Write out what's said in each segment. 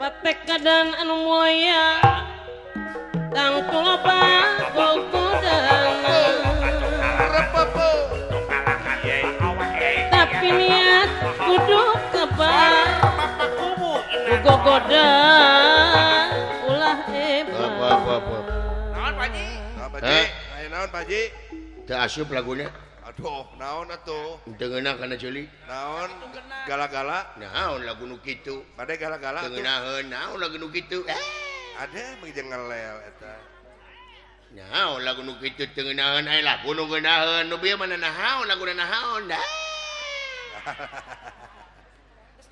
patek kadan anu mulia tang tuloba gogodana tapi niat kudu kebal gogoda ulah hebat naon Pak Ji? Naon Pak Ji? Teu asup lagunya. Aduh, naon atuh? Teu ngeunah kana ceuli. Naon gala-gala? Naon lagu nu kitu? Bade gala-gala Teu atuh. ngeunaheun naon lagu nu kitu? Ada begitu ngelel eta. Naon lagu nu kitu teu ngeunaheun aya lagu nu ngeunaheun nu bieu mana nahaon lagu nahaon dah.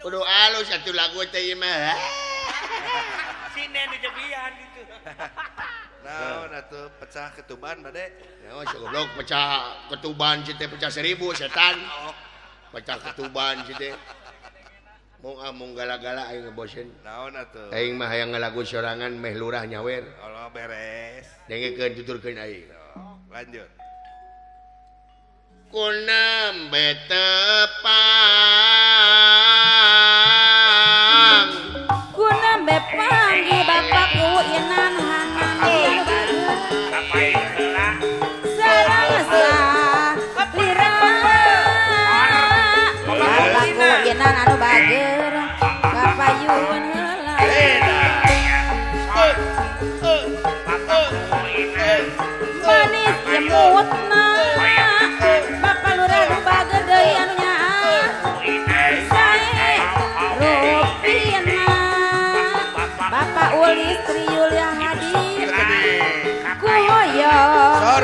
Kudu alus atuh lagu teh ieu mah. Sinen dijebian gitu. Naon atuh pecah ketuban bade? Naon goblok pecah ketuban si teh pecah 1000 setan. Pecah ketuban si teh. Mung gala-gala aing ngebosen. Naon atuh? Aing mah hayang ngalagu sorangan meh lurah nyawer. Allah beres. Dengekeun tuturkeun aing. Lanjut. Kunam betepang Kuna bepang di bapakku inan hangan sarang lira bapakku inan anu bager kapayun manis imutna bapak lurah anu bager deui anu nyaat sae rupina Bapak Ulis Tri Yulia hadir kuhoyo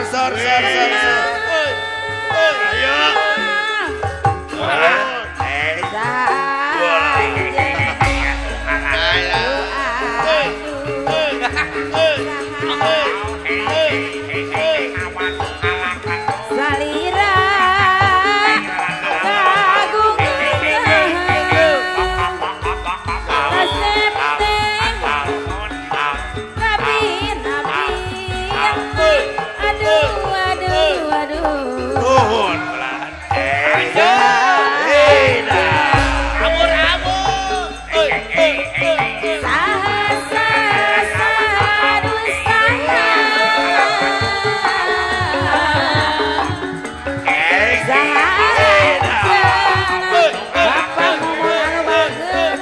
Sor. Ayo. Salira kagungan kasepteng kabin aduh Nuhun. sahasa sadu Bapak ngomong anu bager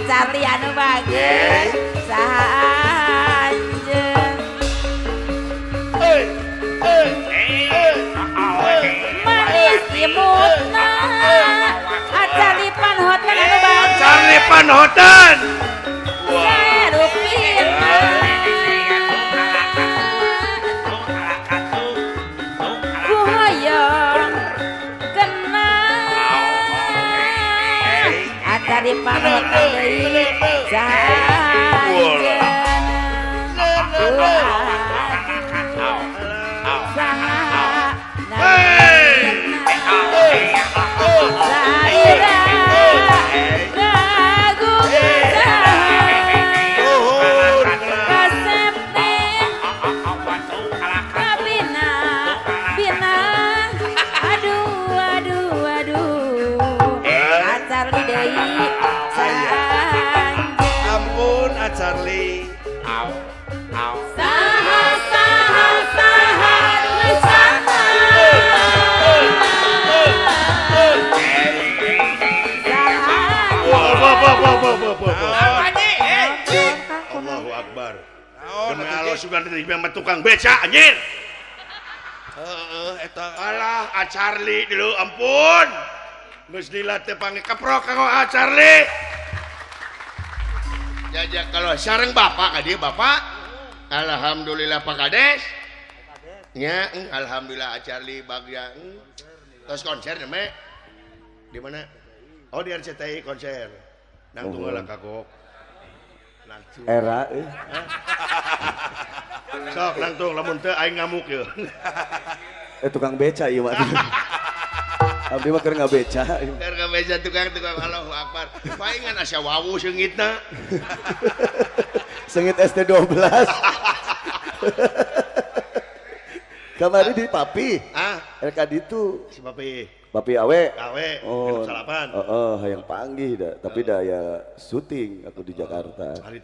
Charlie anu bagus sahanjeun manis imutna Charlie panhotan anu bagus Charlie Panhotan. sarupina kuhoyong kenang Charlie panhotan deui sahanjeun Ampun, Charlie. Saha sugan diterima sama tukang beca anjir. Eta alah Charlie dulu ampun. Geus dilatih panggil keprok kanggo Charlie. Jajak kalau sareng bapak ka dieu bapak. Alhamdulillah Pak Kades. Nya alhamdulillah Charlie bagja. Terus konser me. Di mana? Oh di RCTI konser. Nang tunggal kagok. Era Sok nangtung lamun teu aing ngamuk ye. tukang beca ieu mah. Abdi mah keur ngabeca. Keur ngabeca tukang Allahu Akbar. Paingan asa wawu seungitna. Sengit ST12. Kamari di Papi. LK ditu. Si Papi. Papi awe. Oh. Salapan. Hayang panggih dah, tapi dah ya syuting aku di Jakarta. Hari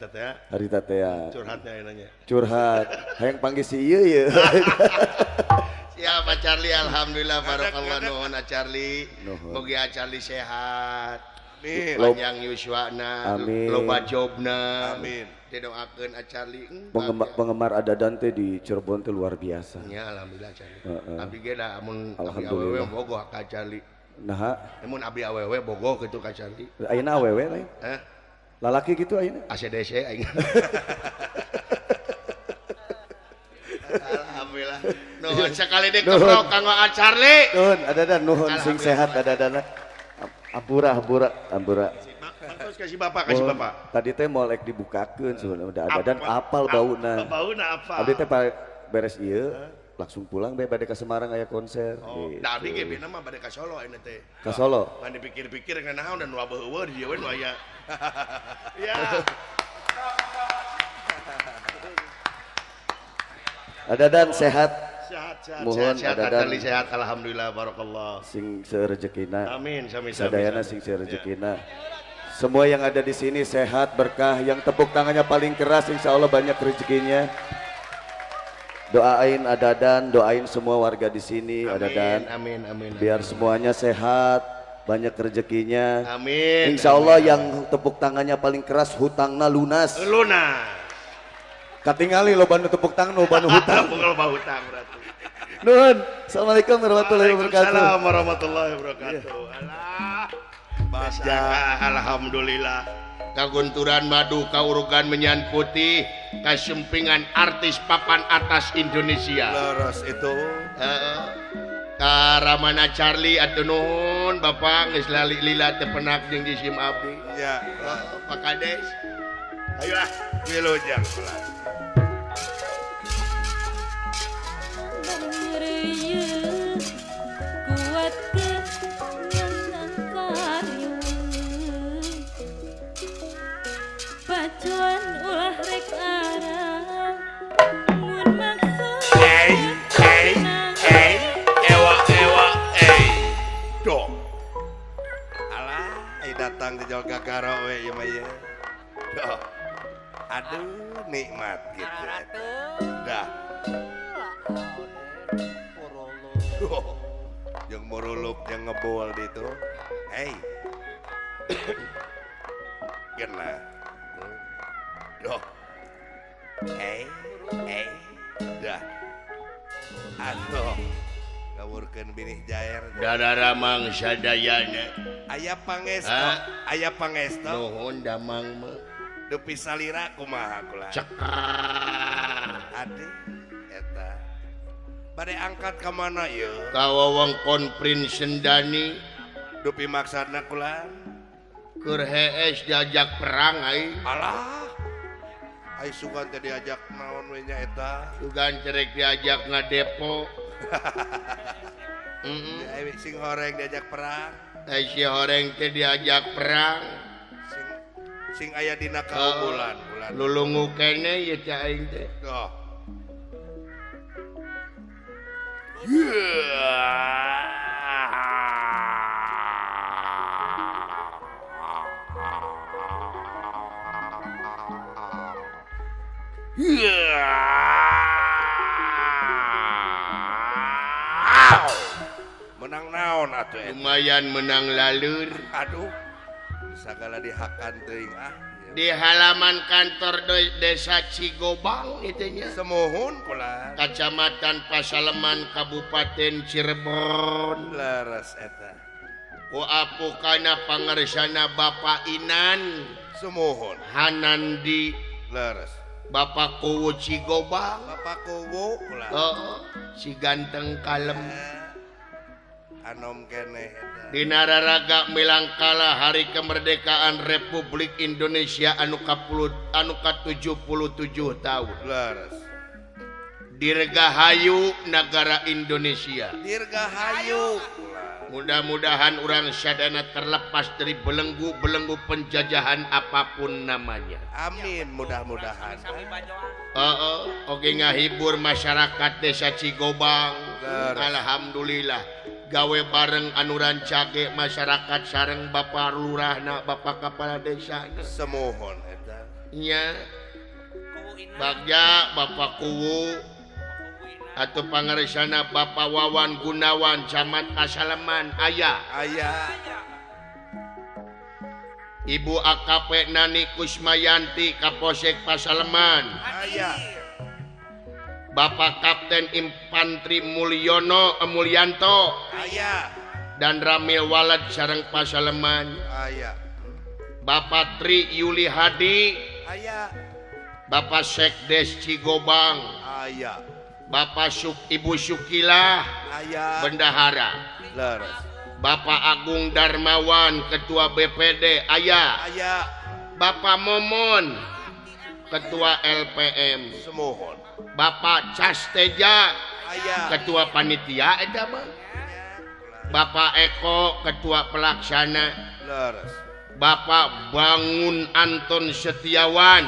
tatea. Curhatnya nanya. Curhat. Hayang panggih si ieu ye. Siapa Charlie alhamdulillah barakallah nuhun Charlie. Mugi Charlie sehat. Amin. Panjang yuswana. Amin. Loba jobna. Amin. Didoakeun Charlie. Penggemar ada Dante di Cirebon teh luar biasa. Ya alhamdulillah Charlie. Abdi ge da amun abdi Alhamdulillah. awewe bogoh ka Charlie. Nah, Amun abdi awewe bogoh kitu ka Charlie. ayeuna awewe lain. Lalaki gitu ayeuna. ACDC aing. Alhamdulillah. Nuhun sekali deh keprok kanggo Charlie. Nuhun, ada nuhun sing sehat ada. Ampura. Terus kasih bapak. Tadi teh mau lek dibukakeun sebenarnya udah ada dan apal bauna. Bauna apa? Abdi teh beres ieu langsung pulang bade ka Semarang aya konser. Da abdi ge bina mah bade ka Solo ayeuna teh. Ka Solo. Ngan dipikir-pikir ngan naon dan nu abeuh-eueuh di dieu we nu aya. Ya. Ada dan sehat. Sehat. Mohon ada dan sehat alhamdulillah barakallah. sing serejekina. Amin sami. Sadayana sing serejekina. Semua yang ada di sini sehat berkah, yang tepuk tangannya paling keras insya Allah banyak rezekinya. Doain Adadan, doain semua warga di sini Adadan. Amin. Biar semuanya sehat, banyak rezekinya. Amin. Insya Allah yang tepuk tangannya paling keras hutangna lunas. Katingali lo banu tepuk tangan lo banu hutang. Loba hutang berarti. Nuhun. Assalamualaikum warahmatullahi wabarakatuh. Waalaikumsalam warahmatullahi wabarakatuh. Alah. Basja alhamdulillah. Kagunturan madu kaurugan menyan putih kasempingan artis papan atas Indonesia. Leres itu. Karamana Charlie atuh nuhun Bapak geus lila teu penak jeung di sim abdi. Ya. Pak Kades. Ayolah Wilujeng ulah. Pacuan ulah rek arang mun maksud Ewa. Dok. Alah, datang di Jol Gagaro we ieu mah ye. Dok. Aduh, nikmat gitu. Dah. Yang morulup yang ngebol itu. Hey. Kena. Dok. Hey. Dah. Atuh. Ngawurkeun binih jaer. Dadara mangsa dayana. Aya pangesto. Nuhun damang mah. Dupi salira kumaha kula. Ade eta. Bade angkat ka mana ieu? Ka wewengkon Prince Sendani. Dupi maksudna kula. Keur hees diajak perang ai. Alah. Ai sugan teh diajak naon we nya eta? Sugan cerek diajak ngadepo. Ai sing horeng diajak perang. Ai si horeng teh diajak perang. Sing aya dina kaunggulan bulan. Lulungu kene ye ca aing teh. Doh. Menang naon atuh eta? Lumayan menang lalur. Aduh. Sagala dihakan teuing di halaman kantor Desa Cigobang itunya Semohon kula. Kecamatan Pasaleman Kabupaten Cirebon Leres eta. ku apukana pangersana Bapak Inan Semohon. Hanandi Leres. Bapak Kuwu Cigobang Bapak Kuwu kula. si ganteng kalem Anom keneh eta. Dina raraga milangkala Hari Kemerdekaan Republik Indonesia anu ka-77 tahun. Leres. Dirgahayu negara Indonesia. Dirgahayu. Mudah-mudahan orang sadana terlepas dari belenggu-belenggu penjajahan apapun namanya. Amin mudah-mudahan. Oke ngahibur masyarakat Desa Cigobang. Leres. Alhamdulillah. Gawe bareng anu rancage masyarakat sareng Bapak Lurahna Bapak Kepala Desa Semohon eta. nya bagja Bapak Kuwu atau pangersana Bapak Wawan Gunawan Camat Pasaleman aya Ibu AKP Nani Kusmayanti Kapolsek Pasaleman aya Bapak Kapten Infantri Mulyanto aya dan Ramil Walad sareng Pasaleman aya Bapak Tri Yuli Hadi aya Bapak Sekdes Cigobang aya Bapak Ibu Sukilah aya Bendahara leres. Bapak Agung Darmawan Ketua BPD aya Aya Bapak Momon Ketua LPM semohon. Bapak Casteja Aya Ketua Panitia eta mah Bapak Eko Ketua Pelaksana leres. Bapak Bangun Anton Setiawan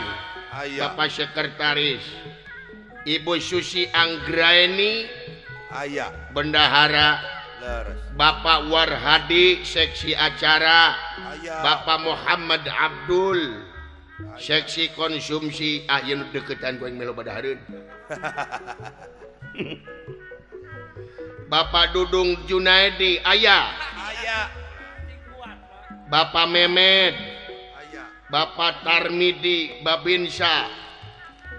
Aya Bapak Sekretaris Ibu Susi Anggraeni aya Bendahara leres. Bapak Warhadi Seksi Acara Aya Bapak Muhammad Abdul Seksi Konsumsi yang deketan gue melo badahareun Bapak Dudung Junaidi aya aya Bapak Memed aya Bapak Tarmidi Babinsa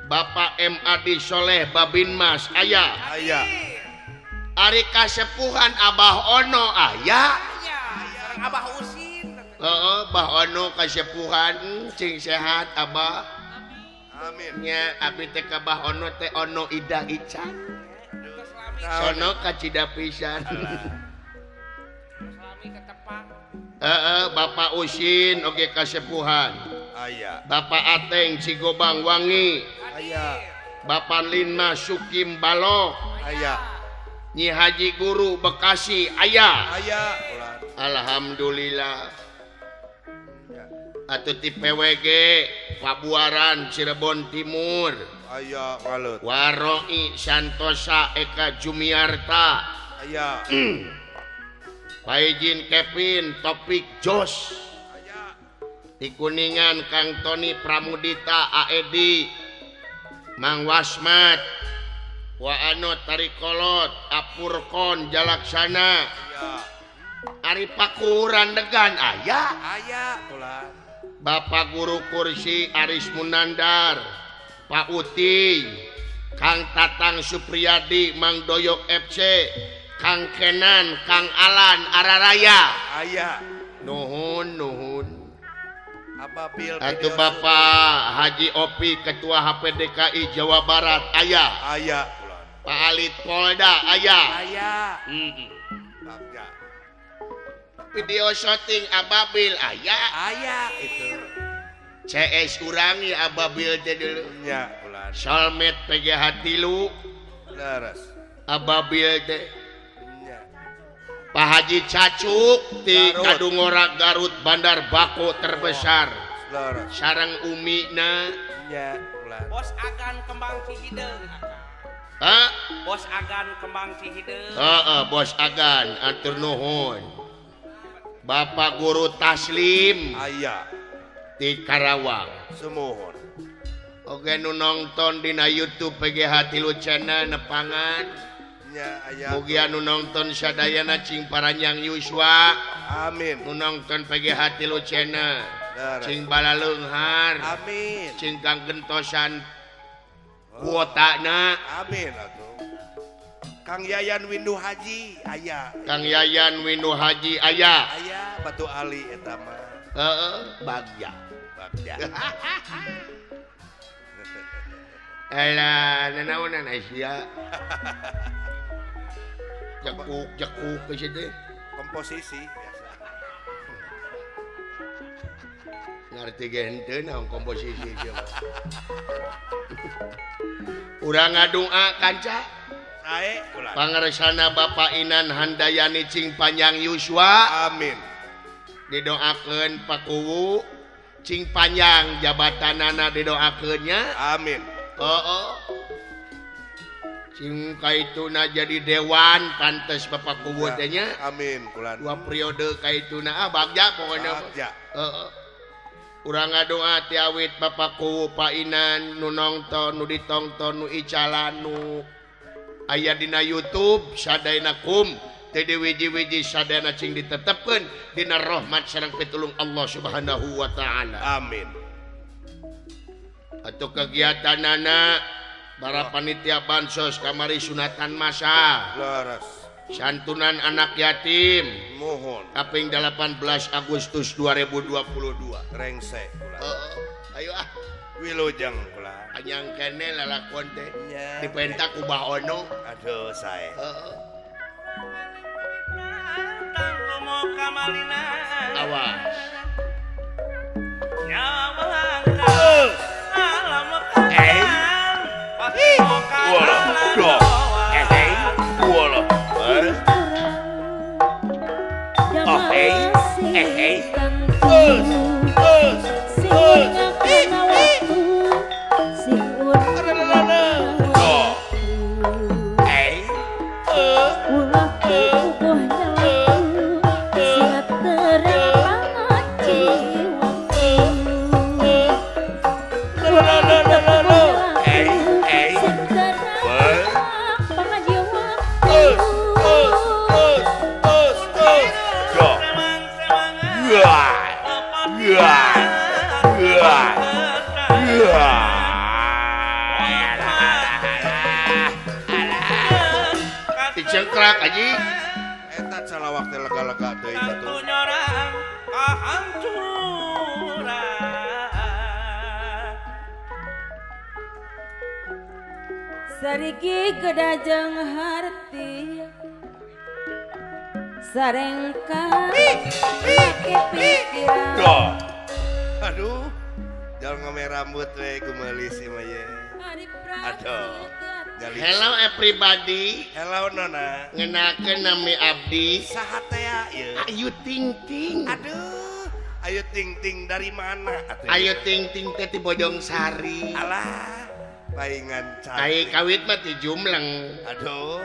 Bapak MAD Soleh Babinmas aya aya Ari kasepuhan Abah Ono aya Sareng Abah Usin. Abah Ono kasepuhan cing sehat Abah amin. nya abdi teh ka Abah Ono teh Ono Ida Ican sono ka Cida pisan Salami ketepang. Bapak Usin oge kasepuhan Aya Bapak Ateng Cigobang Wangi aya Bapak Linma Sukim Balok aya Nyi Haji Guru Bekasi aya aya ular. Alhamdulillah atuh ti PWG Pabuaran Cirebon Timur Aya walut Waroi Santosa Eka Jumiarta aya Paijin Kevin Topik Jos aya di Kuningan Kang Tony Pramudita Aedi Mang Wasmat Wa Anot Tarikolot Apurkon Jalaksana aya Ari Pakuran Degan aya aya ular. Bapak Guru Kursi Aris Munandar Pak Uti Kang Tatang Supriyadi Mang Doyok FC Kang Kenan Kang Alan Araraya Aya nuhun Ababil atuh Bapak Haji Opi Ketua HPDKI Jawa Barat aya aya ular. Pak Alit Polda aya Aya bagja video syuting Ababil aya aya itu CS urangi Ababil teh dulu nya ular. Solmed PGH tilu Leres Ababil teh nya Pak Haji Cacuk di Garut. Kadungora Garut Bandar Bako terbesar leres sareng Umina nya ular. Bos Agan Kembang Cihideung. ha Bos Agan Kembang Cihideung. Bos Agan atur nuhun Bapak Guru Taslim Aya di Karawang semohon. oke nu nonton dina YouTube PGH tilu channel nepangan Nya aya mugi anu nonton sadayana cing Paranyang Yuswa amin nu nonton PGH tilu channel cing balaleunghar Amin. cing kang gentosan kuotana Amin atuh. Kang Yayan Windu Haji aya. Kang Yayan Windu Haji aya Aya Batu Ali eta mah. heeh bagja Bagja. alah nanaonan Asia jakuk ke situ Komposisi biasa. ngerti gente naon komposisi ieu urang ngadua kanca Sae ulah. pangaresana Bapak Inan Handayani cing panjang Yuswa Amin. didoakeun pakuwu cing panjang jabatanana didoakeunnya Amin. heeh cing kaituna jadi dewan pantes Bapak kuwu teh nya Amin kulan. 2 periode kaituna bagja pokona Bagja. heeh urang ngadoa ti awit Bapak kuwu Pak Inan nu nongton nu ditongton nu icalan nu aya dina YouTube sadayanakum teu diwiji-wiji sadayana cing ditetepkeun dina rahmat sareng pitulung Allah Subhanahu wa taala. Amin. Atuh kegiatanana para panitia bansos kamari sunatan masal, Leres. santunan anak yatim Mohon. kaping 18 Agustus 2022. Rengsek kulan. Ayo ah Wilujeng kulan. anyang kene lalakon teh Nya. dipentak ubah ono. Aduh sae. Tangkomo kamalina Awas. nyawa langkah alam kanan pasti Wala. Wala. Dicengkrak aji. Eta calawak teh lega-lega deui Satu batu. nyorang kehancuran Sarigi gedajeng harti sarengka make pikiran Aduh. Jangan ngomel rambut we kumeuli si mah ye. Aduh. Gali. Hello everybody. Hello Nona. Ngenakeun nami abdi Saha teh ya ieu? Ayu Ting Ting. Aduh. Ayo ting ting dari mana? Atuh, Ayu ieu? Ting Ting teh ti Bojong Sari. Alah. Paingan Ai cantik. kawit mah ti Jumleng. Aduh.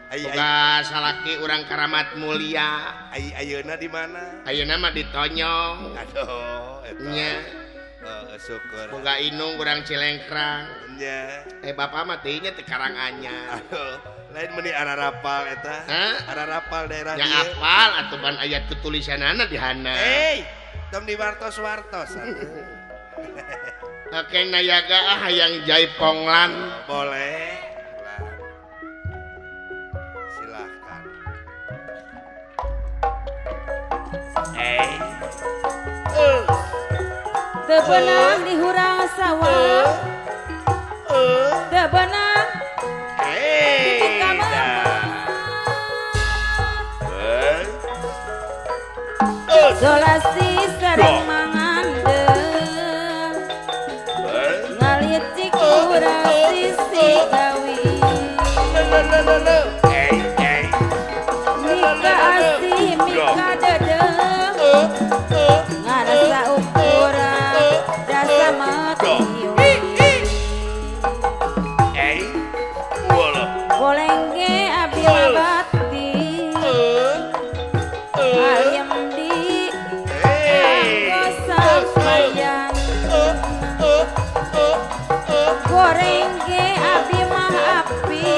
Ai Boga salaki urang Karamat Mulia. ayeuna di mana? Ayeuna mah di Tonyong. Aduh, eta. Nya, Syukur. boga Inung urang Cilengkrang. Nya. Bapak mah teh nya ti Karanganyar. Aduh, lain meni ararapal eta. Hah? Ararapal daerah Ya ieu. apal atuh ban ayat ketulisanana di hana. Hey, tom di wartos-wartos. Oke nayaga hayang Jaiponglan. Boleh. Silahkan. teu beunang di hurang sawah teu beunang di kamar Solasi sareng mangandeng ngalicik urang sisi gawi Mika asih mika dedeng ngarasa ukuran dasa matiun bolengge abdi mabati ayam di anggo sampeyan gorengge abdi mah api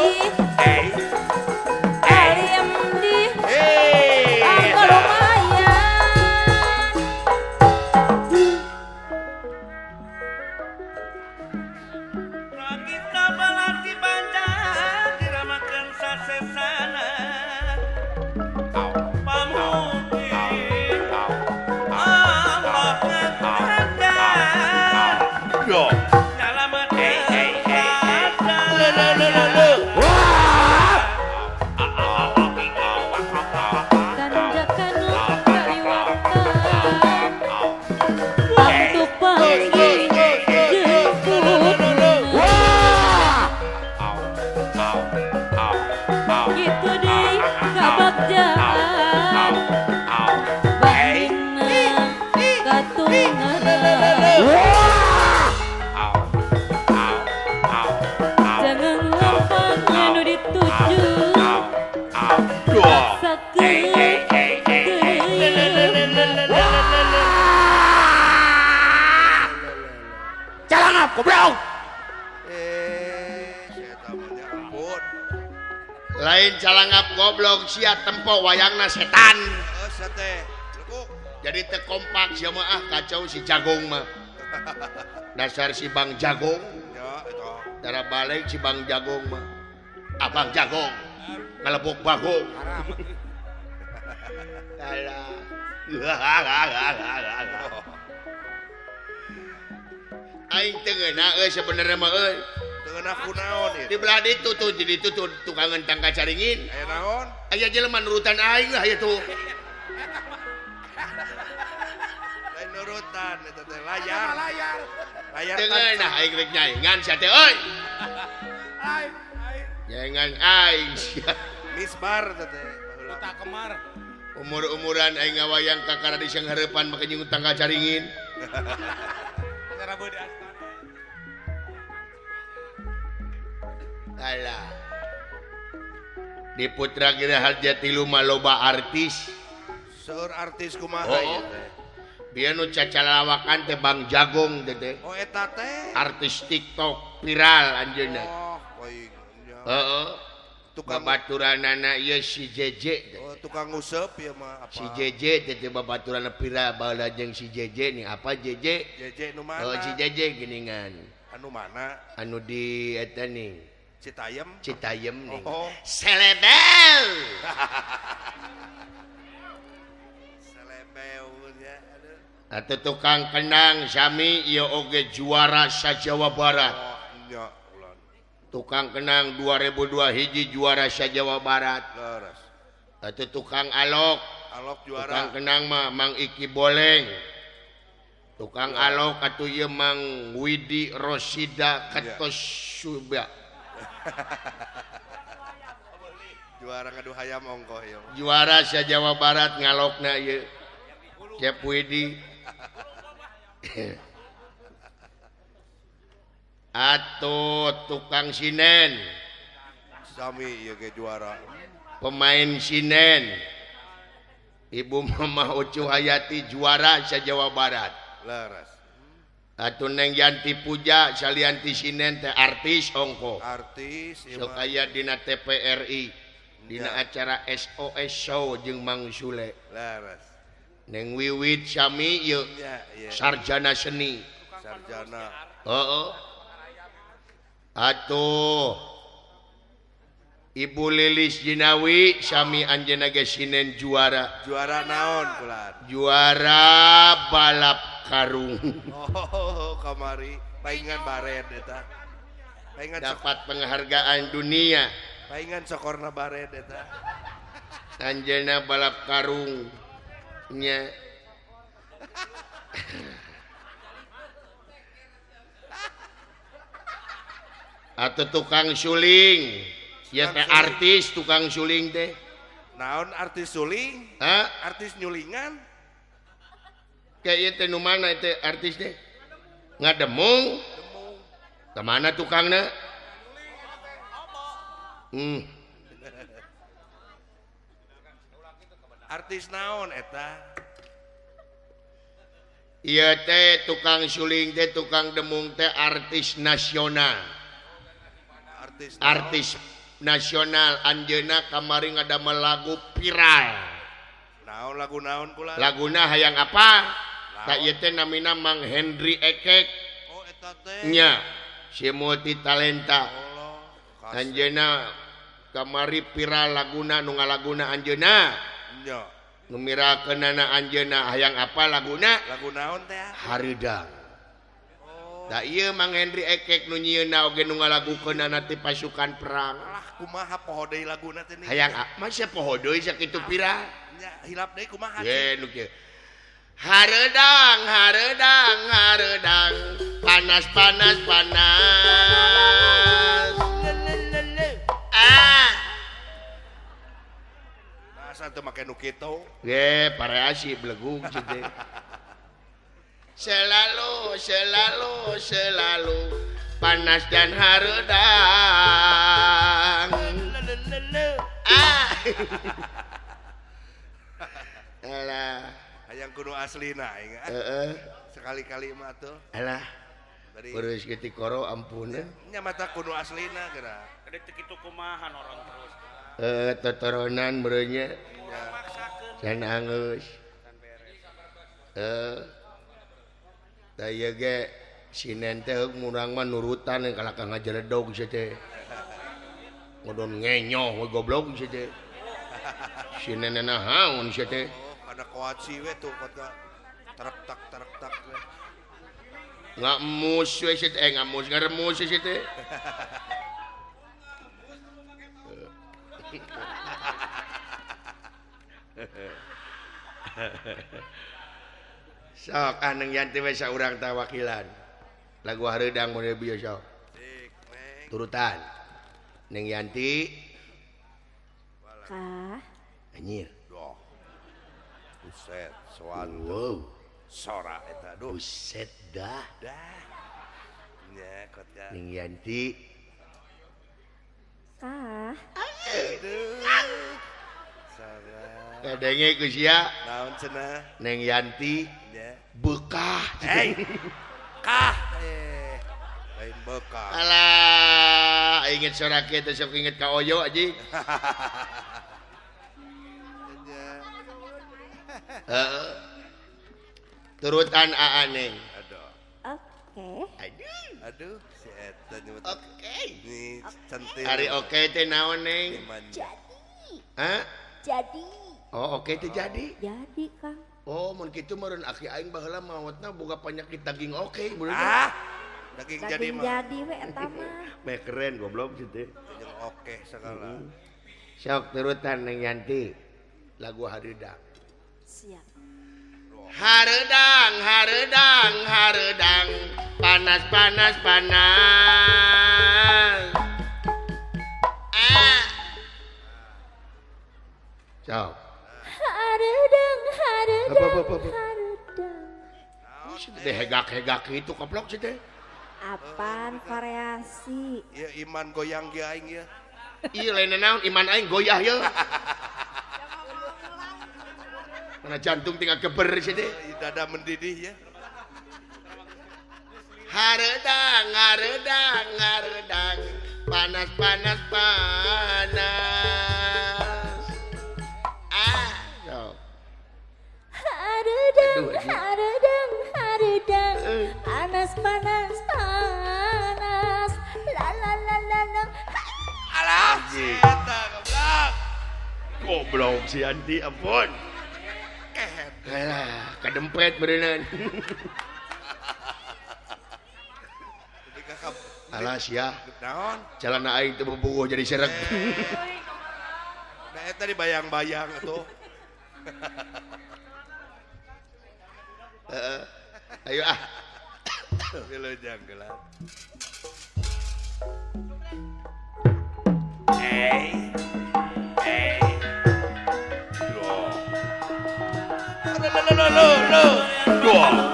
Calangap goblok. Saya tamunya ampun. Lain calangap goblok sia tempo wayangna setan. Sate. Lekuk. Jadi teu kompak sia mah kacau si Jagong mah. Dasar si Bang Jagong. Ya, itu. Darah balik si Bang Jagong mah. Abang Jagong. Ngelebuk bagong. Alah. Aing teu ngeuna sebenarnya mah euy. Dengan aku naon Di belah ditu tuh jadi itu tuh tukang entang kacaringin. Aya naon? Aya jelema nurutan aing lah aya tuh. Lain nurutan eta teh layar. Layar Teu ngeuna aing rek nyaingan sia teh euy. Nyaingan aing sia. Misbar eta teh. Buta kemar. Umur-umuran aing ngawayang ka kana di sanghareupan make nyung utang kacaringin. Cara bedas. Alah. Di Putra Giri Harjatilu mah loba artis. Seur artis kumaha Oh. ieu teh? Bieu nu cacalawakan teh Bang Jagong teh teh. Oh eta teh. Artis TikTok viral anjeunna. Oh, poing. Heeh. Tukang Babaturanana ieu si Jeje teh. oh, tukang nguseup ya mah apa? Si Jeje teh teh babaturanna viral baheula jeung si Jeje nih apa Jeje? Jeje nu mana? Oh si Jeje geuningan. Anu mana? Anu di eta nih Citayam. Citayam nih. Oh. Selebel. Selebeu ya. Aduh. Atau tukang kenang sami ieu oge juara sa-Jawa Barat. Oh, nya ulan. Tukang kenang 2002 hiji juara sa-Jawa Barat. Leres. Atau tukang alok. Alok Tukang juara. kenang mah Mang Iki Boleng. Tukang alok atuh ieu Mang Widi Rosida Ketos Subya. Juara ngadu hayam ongkoh ya. Juara sa-Jawa Barat ngalokna ieu. Cep Widi. Atau tukang sinen. Sami ieu ge juara. Pemain sinen. Ibu Mama Ucu Hayati juara sa-Jawa Barat. Leres. Atuh Neng Yanti Puja salianti sinen teh artis ongko. Artis ieu Sok mah. aya dina TPRI dina Ya. acara SOS Show jeung Mang Sule. Leres. Neng Wiwit sami ieu Ya, iya. sarjana seni. Sarjana. Heeh. Atuh Ibu Lilis Jinawi sami anjeunna ge sinen juara. Juara naon kulan? Juara balap karung. Oh, kamari paingan baret eta. Paingan Dapat penghargaan dunia. paingan sokorna baret eta. Anjeunna balap karung nya. Atau tukang suling. Ya teh Tukang artis tukang suling teh. Naon artis suling? Hah? Artis nyulingan? Kayak ieu teh nu mana teh artis teh? Ngademung. Kemana tukangna? Artis naon eta? Iya teh tukang suling teh tukang demung teh artis nasional. Artis naon? Artis nasional anjeunna kamari ngadamel lagu viral. Naon lagu naon kulan? Laguna hayang apa? Tak ieu teh namina Mang Henry Ekek Oh eta teh. nya si multi talenta. Allah. Kasih. Anjeunna kamari viral laguna nu ngalaguna anjeunna. Nya. Nu mirakeunana anjeunna hayang apa laguna? Lagu naon teh? Hareudang. Oh. Da ieu Mang Henry Ekek nu nyieunna oge nu ngalagukeunana ti pasukan perang. Alah kumaha poho deui laguna teh nih? Hayang masa poho deui sakitu viral? Nya hilap deui kumaha? Ye nu kieu. Hareudang, hareudang, hareudang, panas, panas, panas. Ah, Masa teu make nu kitu? ge pareasi blegug cete. Selalu, selalu, selalu panas dan hareudang. Ah. Alah. Hayang kudu aslina ingat. Sekali-kali mah tuh. Alah. Bari Urus kitu koro ampun. nya mata kudu aslina geura. Kadek teu kitu kumaha orang terus. Totoronan berenya. Ya. Can angeus. Daya ge sinen teh murang mah nurutan kalau ka ngajeredog sia teh. Ngodon ngenyoh we goblok sia teh. Sinen nahaun sia teh. Kada kuaci we tuh kota tarak-tak we. Ngamus we sia teh ngamus ngaremus sia teh. Sok aneng yanti we saurang tawakilan. Lagu hareudang model bieu sok. Dik, Neng. Turutan. Neng Yanti Kah? anjir. Doh. Buset, soan Wow. sora eta duh. Buset dah. Dah. Nya kota. Neng Yanti. Kah? Aduh. Sora. Kadenge ku sia Naon cenah? Neng Yanti Nya. bekah. Hei. Kah. Lain bekah. Alah, inget suara kita sok inget ka Oyo aji. Nya. Turutan Aaneng. Aduh. Oke. Aduh, si eta nyebut. Oke. Ini centil. Hari oke teh naon Neng? Dimanja. Hah? Jadi. Oh oke teh jadi. Jadi Kang. Oh mun kitu meureun aki aing baheula maotna boga penyakit daging oke meureun. Ah. Daging jadi Daging mah. jadi we eta mah. Meh keren goblok situ. Jeung oke segala. Sok turutan Neng Yanti. Lagu hareudang. Siap. Hareudang, hareudang, hareudang, panas, panas, panas. Sok. Hareudang, hareudang, Apa? hareudang. Sudah hegak-hegak itu koplok sih teh. Apaan variasi? Ya iman goyang ge aing ya. Iya lain naon iman aing goyah ya. Mana jantung tinggal geber sih teh. Dada mendidih ya. Hareudang, hareudang, hareudang, panas, panas, panas. Sok. Hareudang, Aduh, anjing. hareudang, hareudang. Panas, panas, panas. La la la la la. Alah, eta goblok. Goblok si Anti ampun. Kehet. Alah, kadempet berenang. Jadi kakak Alah sia, naon? jalan aing teu bobogoh jadi sereg. Nah eta dibayang-bayang atuh. Ayo ah. Wilujeng geuleuh. Lo.